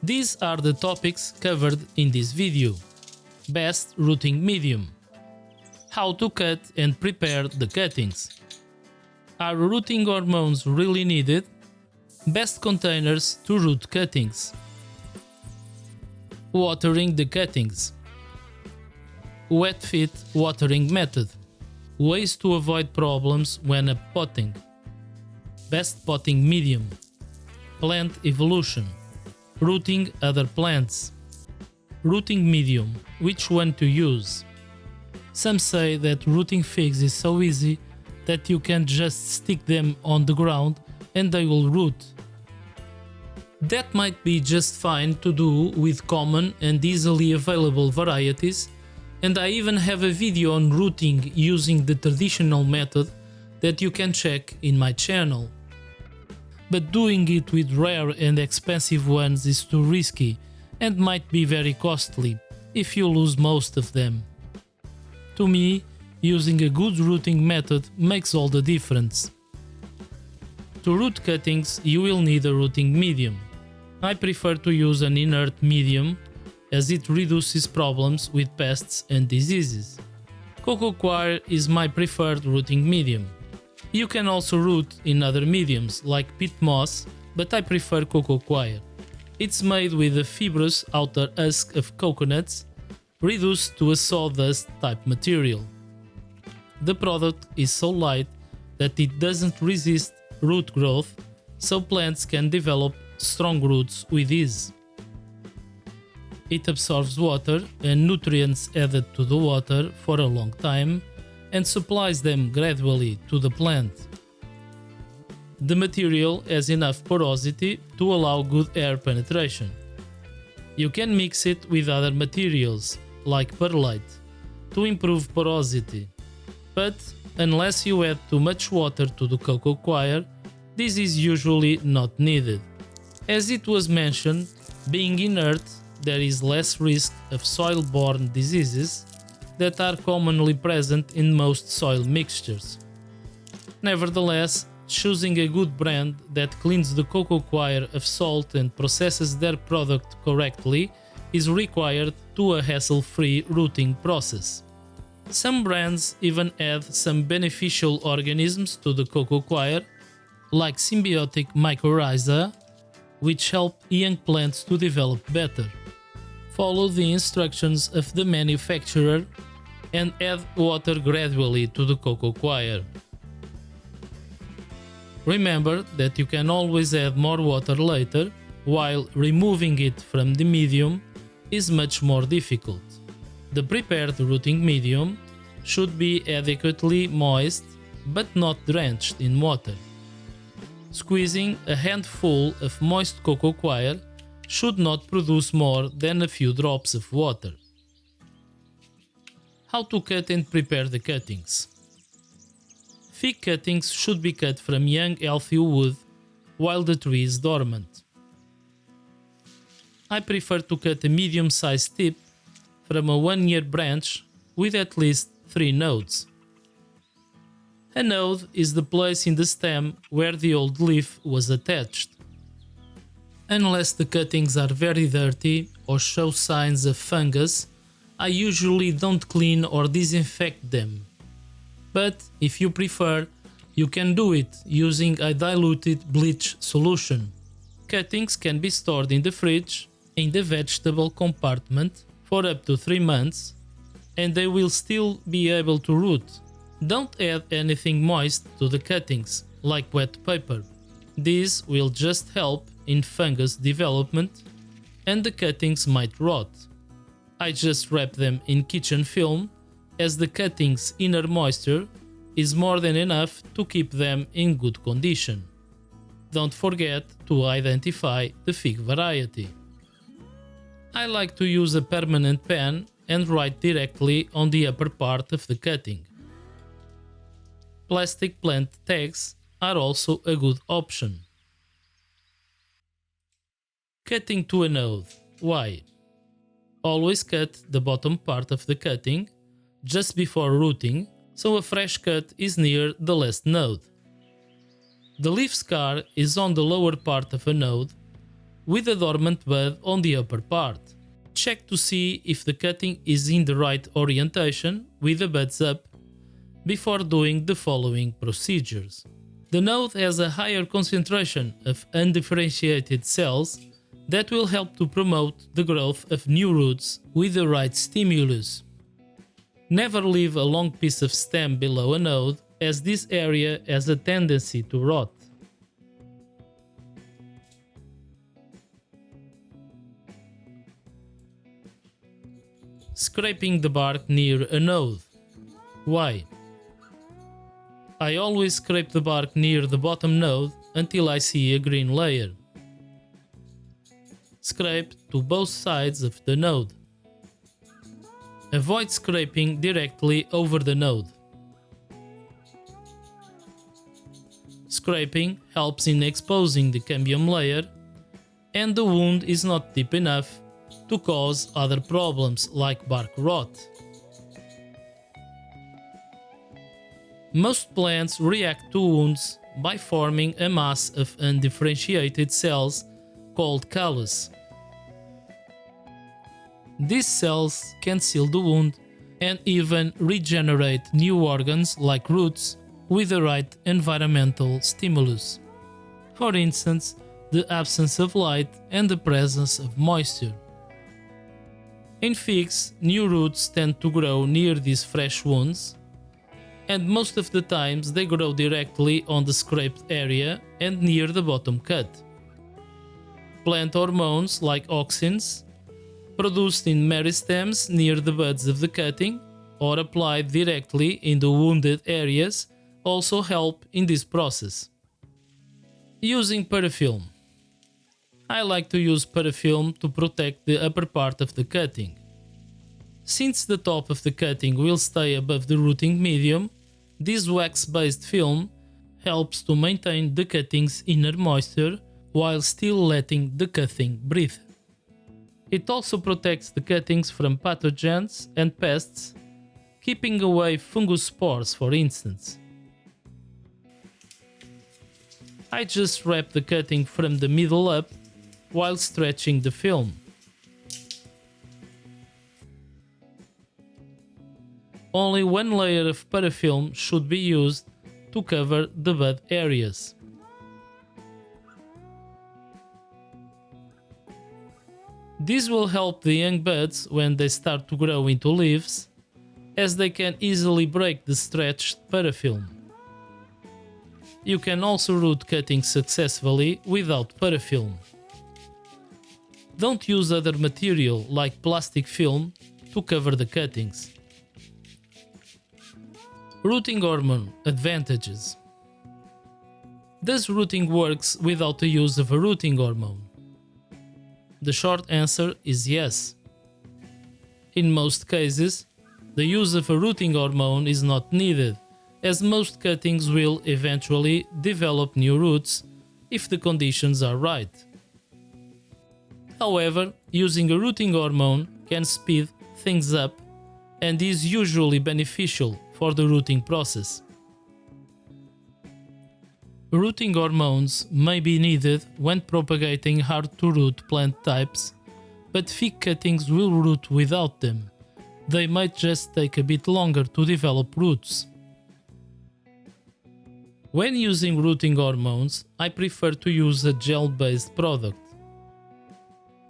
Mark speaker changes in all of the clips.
Speaker 1: These are the topics covered in this video. Best rooting medium. How to cut and prepare the cuttings. Are rooting hormones really needed? Best containers to root cuttings. Watering the cuttings. Wet fit watering method. Ways to avoid problems when potting. Best potting medium. Plant evolution. Rooting other plants. Rooting medium. Which one to use? Some say that rooting figs is so easy that you can just stick them on the ground and they will root. That might be just fine to do with common and easily available varieties, and I even have a video on rooting using the traditional method that you can check in my channel. But doing it with rare and expensive ones is too risky and might be very costly if you lose most of them. To me, using a good rooting method makes all the difference. To root cuttings, you will need a rooting medium. I prefer to use an inert medium as it reduces problems with pests and diseases. Coco coir is my preferred rooting medium. You can also root in other mediums like peat moss, but I prefer coco coir. It's made with a fibrous outer husk of coconuts, reduced to a sawdust type material. The product is so light that it doesn't resist root growth, so plants can develop strong roots with ease. It absorbs water and nutrients added to the water for a long time and supplies them gradually to the plant. The material has enough porosity to allow good air penetration. You can mix it with other materials, like perlite, to improve porosity. But unless you add too much water to the coco coir, this is usually not needed. As it was mentioned, being inert, there is less risk of soil-borne diseases that are commonly present in most soil mixtures. Nevertheless, choosing a good brand that cleans the coco coir of salt and processes their product correctly is required to a hassle-free rooting process. Some brands even add some beneficial organisms to the coco coir, like symbiotic mycorrhiza, which help young plants to develop better. Follow the instructions of the manufacturer and add water gradually to the coco coir. Remember that you can always add more water later, while removing it from the medium is much more difficult. The prepared rooting medium should be adequately moist but not drenched in water. Squeezing a handful of moist coco coir should not produce more than a few drops of water. How to cut and prepare the cuttings. Fig cuttings should be cut from young healthy wood while the tree is dormant. I prefer to cut a medium-sized tip from a 1-year branch with at least 3 nodes. A node is the place in the stem where the old leaf was attached. Unless the cuttings are very dirty or show signs of fungus, I usually don't clean or disinfect them. But if you prefer, you can do it using a diluted bleach solution. Cuttings can be stored in the fridge, in the vegetable compartment, for up to 3 months, and they will still be able to root. Don't add anything moist to the cuttings, like wet paper. This will just help in fungus development, and the cuttings might rot. I just wrap them in kitchen film, as the cuttings' inner moisture is more than enough to keep them in good condition. Don't forget to identify the fig variety. I like to use a permanent pen and write directly on the upper part of the cutting. Plastic plant tags are also a good option. Cutting to a node. Why? Always cut the bottom part of the cutting just before rooting, so a fresh cut is near the last node. The leaf scar is on the lower part of a node, with a dormant bud on the upper part. Check to see if the cutting is in the right orientation with the buds up before doing the following procedures. The node has a higher concentration of undifferentiated cells that will help to promote the growth of new roots with the right stimulus. Never leave a long piece of stem below a node, as this area has a tendency to rot. Scraping the bark near a node. Why? I always scrape the bark near the bottom node until I see a green layer. Scrape to both sides of the node. Avoid scraping directly over the node. Scraping helps in exposing the cambium layer, and the wound is not deep enough to cause other problems like bark rot. Most plants react to wounds by forming a mass of undifferentiated cells called callus. These cells can seal the wound and even regenerate new organs like roots with the right environmental stimulus. For instance, the absence of light and the presence of moisture. In figs, new roots tend to grow near these fresh wounds, and most of the times they grow directly on the scraped area and near the bottom cut. Plant hormones like auxins, produced in meristems near the buds of the cutting or applied directly in the wounded areas, also help in this process. Using Parafilm. I like to use Parafilm to protect the upper part of the cutting. Since the top of the cutting will stay above the rooting medium, this wax-based film helps to maintain the cutting's inner moisture while still letting the cutting breathe. It also protects the cuttings from pathogens and pests, keeping away fungus spores, for instance. I just wrap the cutting from the middle up while stretching the film. Only one layer of parafilm should be used to cover the bud areas. This will help the young buds when they start to grow into leaves, as they can easily break the stretched parafilm. You can also root cutting successfully without parafilm. Don't use other material like plastic film to cover the cuttings. Rooting hormone advantages. Does rooting works without the use of a rooting hormone? The short answer is yes. In most cases, the use of a rooting hormone is not needed, as most cuttings will eventually develop new roots if the conditions are right. However, using a rooting hormone can speed things up and is usually beneficial for the rooting process. Rooting hormones may be needed when propagating hard-to-root plant types, but fig cuttings will root without them. They might just take a bit longer to develop roots. When using rooting hormones, I prefer to use a gel-based product.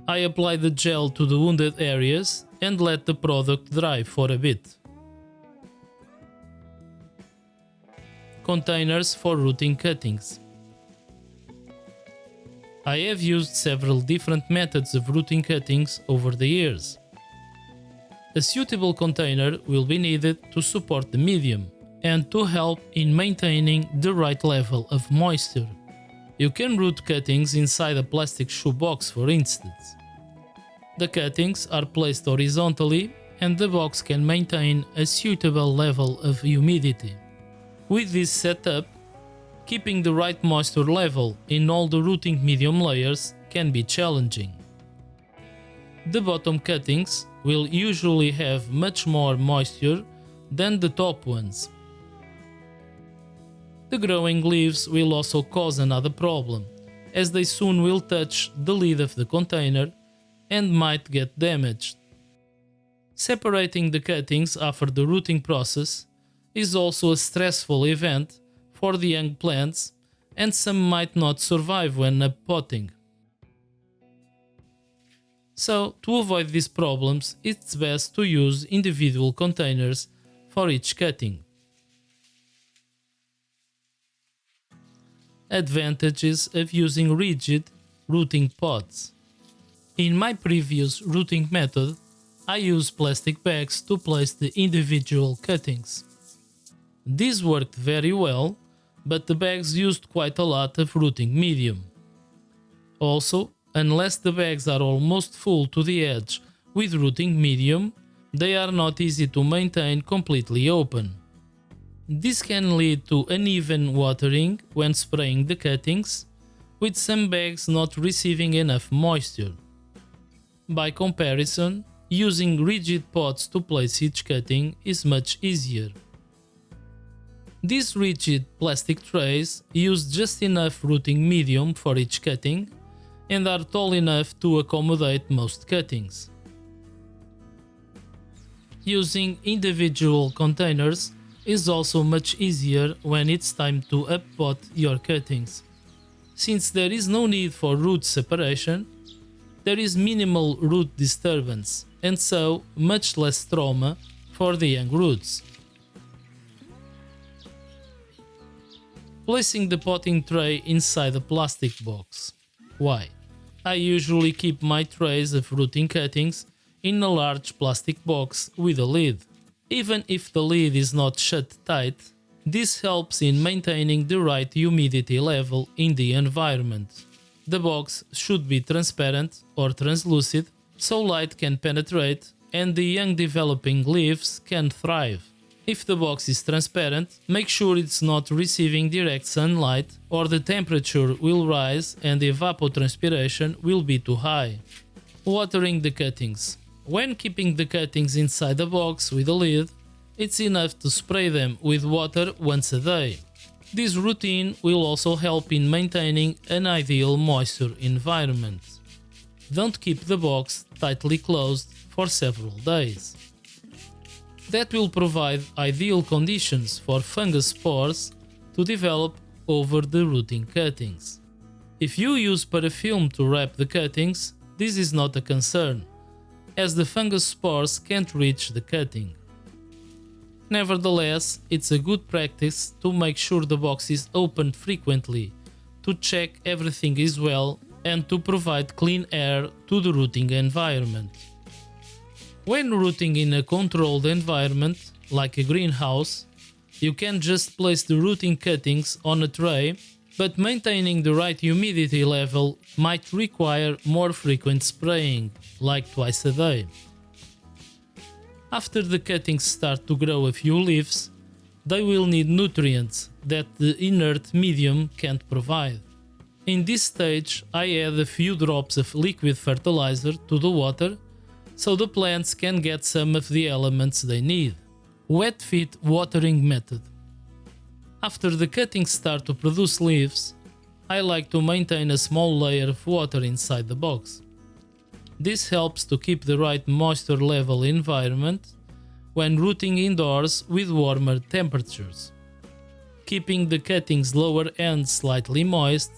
Speaker 1: I apply the gel to the wounded areas and let the product dry for a bit. Containers for rooting cuttings. I have used several different methods of rooting cuttings over the years. A suitable container will be needed to support the medium and to help in maintaining the right level of moisture. You can root cuttings inside a plastic shoebox, for instance. The cuttings are placed horizontally and the box can maintain a suitable level of humidity. With this setup, keeping the right moisture level in all the rooting medium layers can be challenging. The bottom cuttings will usually have much more moisture than the top ones. The growing leaves will also cause another problem, as they soon will touch the lid of the container and might get damaged. Separating the cuttings after the rooting process is also a stressful event for the young plants, and some might not survive when uppotting. So, to avoid these problems, it's best to use individual containers for each cutting. Advantages of using rigid rooting pots. In my previous rooting method, I used plastic bags to place the individual cuttings. This worked very well, but the bags used quite a lot of rooting medium. Also, unless the bags are almost full to the edge with rooting medium, they are not easy to maintain completely open. This can lead to uneven watering when spraying the cuttings, with some bags not receiving enough moisture. By comparison, using rigid pots to place each cutting is much easier. These rigid plastic trays use just enough rooting medium for each cutting and are tall enough to accommodate most cuttings. Using individual containers is also much easier when it's time to uppot your cuttings. Since there is no need for root separation, there is minimal root disturbance and so much less trauma for the young roots. Placing the potting tray inside a plastic box. Why? I usually keep my trays of rooting cuttings in a large plastic box with a lid. Even if the lid is not shut tight, this helps in maintaining the right humidity level in the environment. The box should be transparent or translucid so light can penetrate and the young developing leaves can thrive. If the box is transparent, make sure it's not receiving direct sunlight or the temperature will rise and the evapotranspiration will be too high. Watering the cuttings. When keeping the cuttings inside the box with a lid, it's enough to spray them with water once a day. This routine will also help in maintaining an ideal moisture environment. Don't keep the box tightly closed for several days. That will provide ideal conditions for fungus spores to develop over the rooting cuttings. If you use Parafilm to wrap the cuttings, this is not a concern, as the fungus spores can't reach the cutting. Nevertheless, it's a good practice to make sure the box is opened frequently, to check everything is well and to provide clean air to the rooting environment. When rooting in a controlled environment, like a greenhouse, you can just place the rooting cuttings on a tray, but maintaining the right humidity level might require more frequent spraying, like twice a day. After the cuttings start to grow a few leaves, they will need nutrients that the inert medium can't provide. In this stage, I add a few drops of liquid fertilizer to the water so the plants can get some of the elements they need. Wet feed watering method. After the cuttings start to produce leaves, I like to maintain a small layer of water inside the box. This helps to keep the right moisture level environment when rooting indoors with warmer temperatures. Keeping the cuttings' lower end slightly moist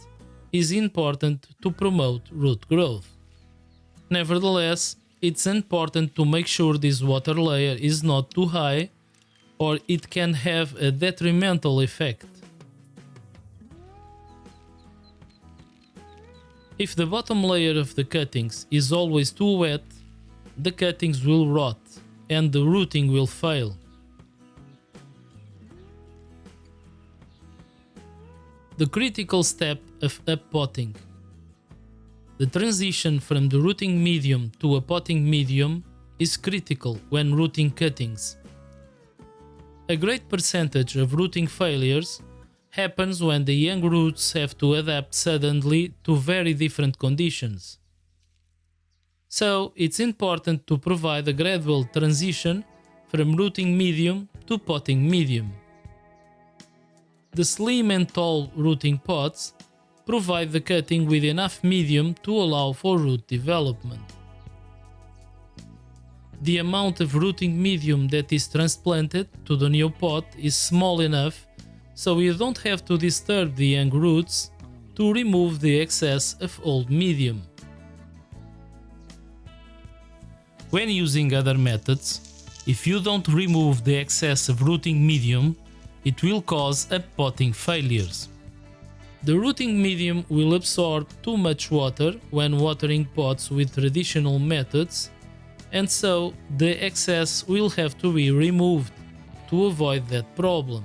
Speaker 1: is important to promote root growth. Nevertheless, it's important to make sure this water layer is not too high or it can have a detrimental effect. If the bottom layer of the cuttings is always too wet, the cuttings will rot and the rooting will fail. The critical step of uppotting. The transition from the rooting medium to a potting medium is critical when rooting cuttings. A great percentage of rooting failures happens when the young roots have to adapt suddenly to very different conditions. So it's important to provide a gradual transition from rooting medium to potting medium. The slim and tall rooting pots provide the cutting with enough medium to allow for root development. The amount of rooting medium that is transplanted to the new pot is small enough so you don't have to disturb the young roots to remove the excess of old medium. When using other methods, if you don't remove the excess of rooting medium, it will cause potting failures. The rooting medium will absorb too much water when watering pots with traditional methods, and so the excess will have to be removed to avoid that problem.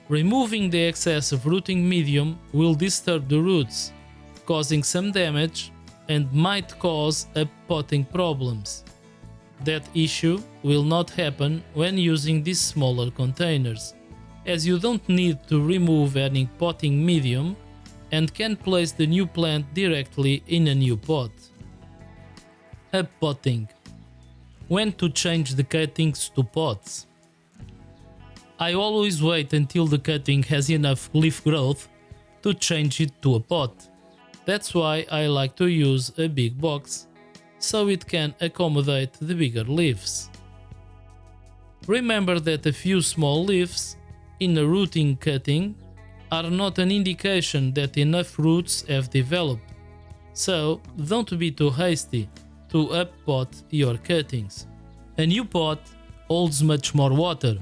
Speaker 1: Removing the excess of rooting medium will disturb the roots, causing some damage and might cause potting problems. That issue will not happen when using these smaller containers, as you don't need to remove any potting medium and can place the new plant directly in a new pot. Potting. When to change the cuttings to pots? I always wait until the cutting has enough leaf growth to change it to a pot. That's why I like to use a big box, so it can accommodate the bigger leaves. Remember that a few small leaves in a rooting cutting are not an indication that enough roots have developed, so don't be too hasty to up-pot your cuttings. A new pot holds much more water.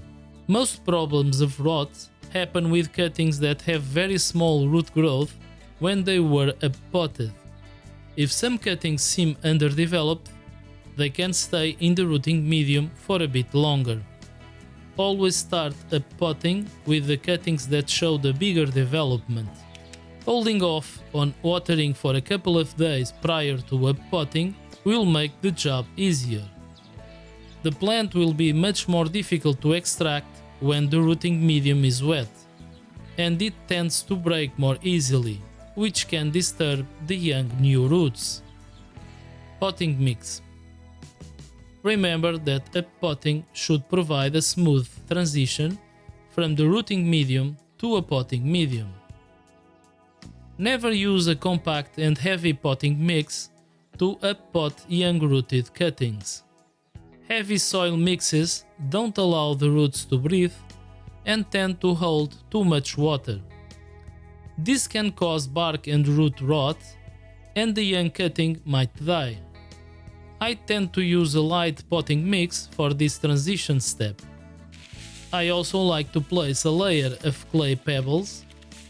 Speaker 1: Most problems of rot happen with cuttings that have very small root growth when they were up-potted. If some cuttings seem underdeveloped, they can stay in the rooting medium for a bit longer. Always start up-potting with the cuttings that show the bigger development. Holding off on watering for a couple of days prior to up-potting will make the job easier. The plant will be much more difficult to extract when the rooting medium is wet, and it tends to break more easily, which can disturb the young new roots. Potting mix. Remember that up-potting should provide a smooth transition from the rooting medium to a potting medium. Never use a compact and heavy potting mix to up-pot young rooted cuttings. Heavy soil mixes don't allow the roots to breathe and tend to hold too much water. This can cause bark and root rot, and the young cutting might die. I tend to use a light potting mix for this transition step. I also like to place a layer of clay pebbles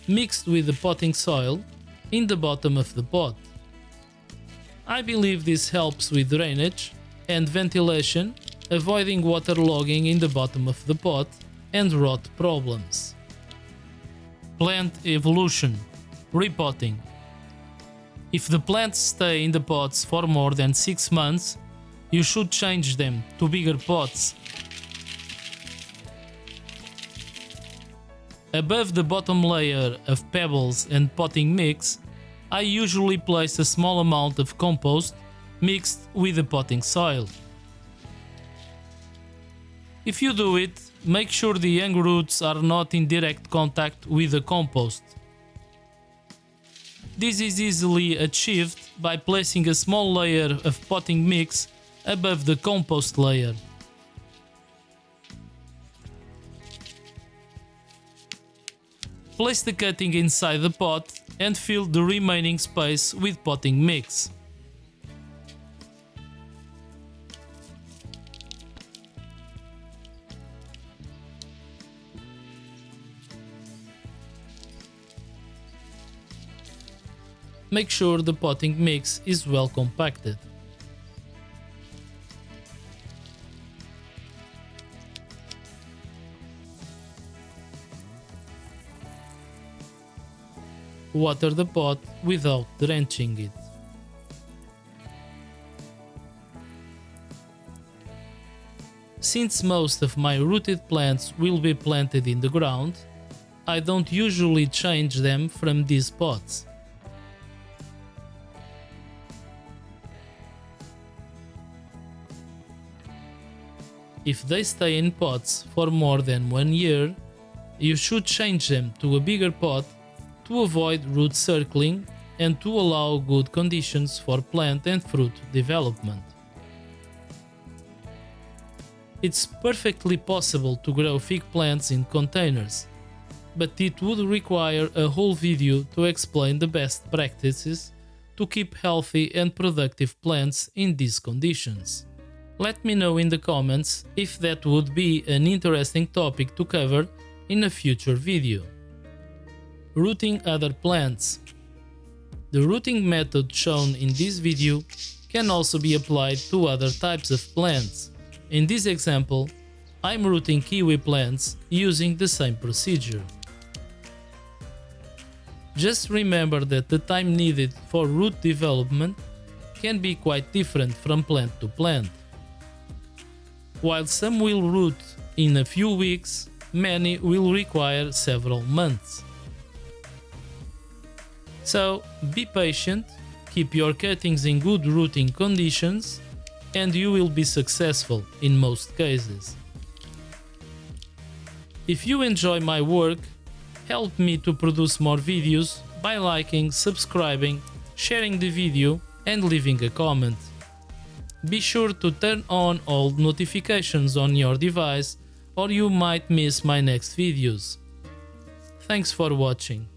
Speaker 1: mixed with the potting soil in the bottom of the pot. I believe this helps with drainage and ventilation, avoiding waterlogging in the bottom of the pot and rot problems. Plant evolution. Repotting. If the plants stay in the pots for more than 6 months, you should change them to bigger pots. Above the bottom layer of pebbles and potting mix, I usually place a small amount of compost mixed with the potting soil. If you do it, make sure the young roots are not in direct contact with the compost. This is easily achieved by placing a small layer of potting mix above the compost layer. Place the cutting inside the pot and fill the remaining space with potting mix. Make sure the potting mix is well compacted. Water the pot without drenching it. Since most of my rooted plants will be planted in the ground, I don't usually change them from these pots. If they stay in pots for more than 1 year, You should change them to a bigger pot to avoid root circling and to allow good conditions for plant and fruit development. It's perfectly possible to grow fig plants in containers, but it would require a whole video to explain the best practices to keep healthy and productive plants in these conditions. Let me know in the comments if that would be an interesting topic to cover in a future video. Rooting other plants. The rooting method shown in this video can also be applied to other types of plants. In this example, I'm rooting kiwi plants using the same procedure. Just remember that the time needed for root development can be quite different from plant to plant. While some will root in a few weeks, many will require several months. So be patient, keep your cuttings in good rooting conditions, and you will be successful in most cases. If you enjoy my work, help me to produce more videos by liking, subscribing, sharing the video and leaving a comment. Be sure to turn on all notifications on your device or you might miss my next videos. Thanks for watching.